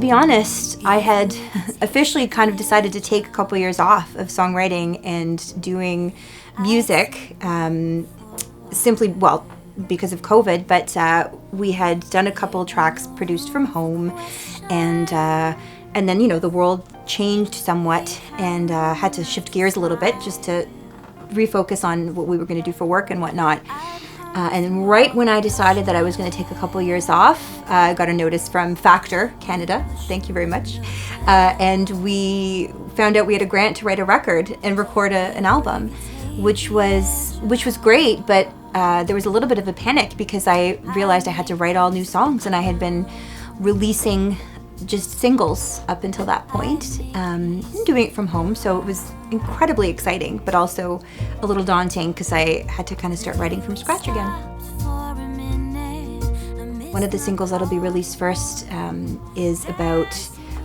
be honest, I had officially kind of decided to take a couple years off of songwriting and doing music, simply, well, because of COVID, but we had done a couple tracks produced from home, and then, you know, the world changed somewhat, and had to shift gears a little bit just to refocus on what we were going to do for work and whatnot. And right when I decided that I was going to take a couple years off, I got a notice from Factor Canada, thank you very much, and we found out we had a grant to write a record and record an album, which was great, but there was a little bit of a panic because I realized I had to write all new songs, and I had been releasing just singles up until that point, and doing it from home, so it was incredibly exciting, but also a little daunting because I had to kind of start writing from scratch again. One of the singles that'll be released first is about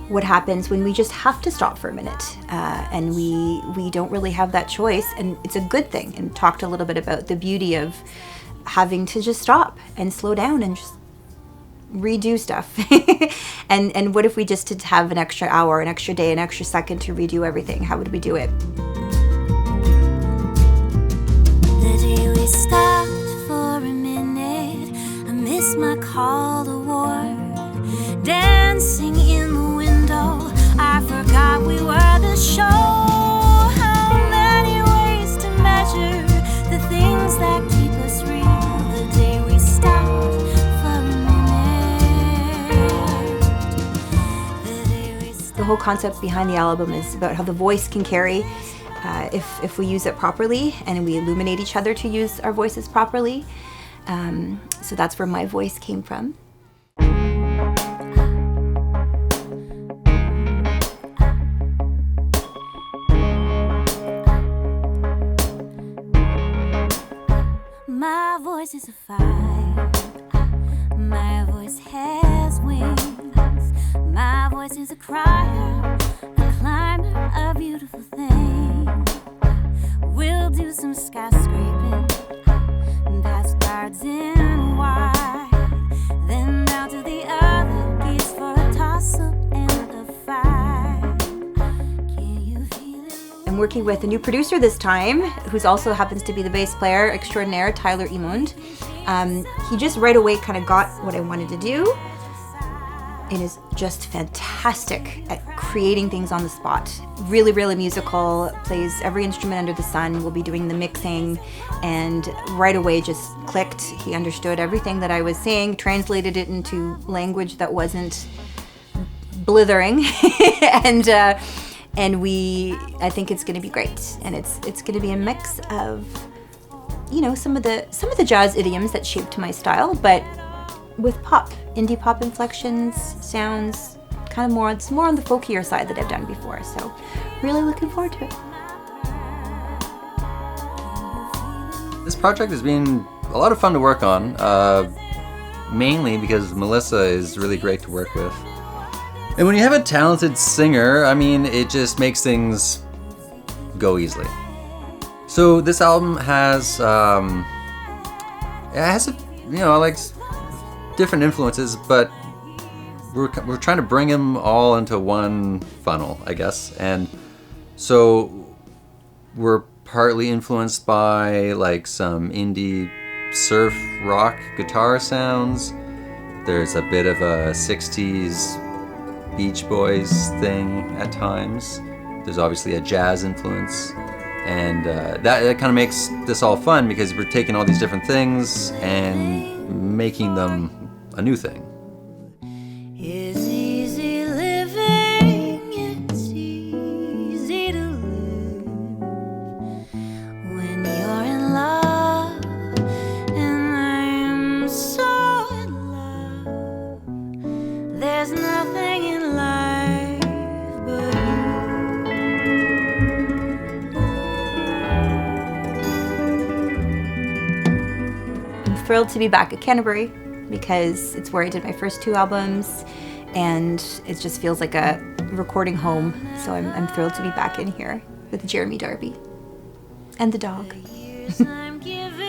what happens when we just have to stop for a minute, and we don't really have that choice, and it's a good thing, and talked a little bit about the beauty of having to just stop and slow down and just redo stuff. and what if we just did have an extra hour, an extra day, an extra second to redo everything? How would we do it? The day we stopped for a minute, I miss my call to war. Dancing in the window, I forgot we were the show. How many ways to measure the things that keep us real? The day we stopped for a minute. The whole concept behind the album is about how the voice can carry if we use it properly, and we illuminate each other to use our voices properly. So that's where my voice came from. My voice is a fire, my voice has wings, my voice is a crier, a climber, a beautiful thing. We'll do some skyscraping, past guards in white, then down to the other gates for a toss-up and a fight. Can you feel it? I'm working with a new producer this time, who's also happens to be the bass player extraordinaire, Tyler Emond. He just right away kind of got what I wanted to do, and is just fantastic at creating things on the spot. Really, really musical, plays every instrument under the sun, will be doing the mixing, and right away just clicked. He understood everything that I was saying, translated it into language that wasn't blithering, and I think it's going to be great, and it's going to be a mix of, you know, some of the jazz idioms that shaped my style, but with pop, indie pop inflections, sounds, kind of more, it's more on the folkier side that I've done before, so really looking forward to it. This project has been a lot of fun to work on, mainly because Melissa is really great to work with. And when you have a talented singer, I mean, it just makes things go easily. So this album has, like different influences, but we're trying to bring them all into one funnel, I guess. And so we're partly influenced by like some indie surf rock guitar sounds. There's a bit of a 60s Beach Boys thing at times. There's obviously a jazz influence, and that kind of makes this all fun because we're taking all these different things and making them a new thing. It's easy living, it's easy to live when you're in love, and I'm so in love. There's nothing in life but I'm thrilled to be back at Canterbury because it's where I did my first 2 albums, and it just feels like a recording home. So I'm thrilled to be back in here with Jeremy Darby and the dog. I'm giving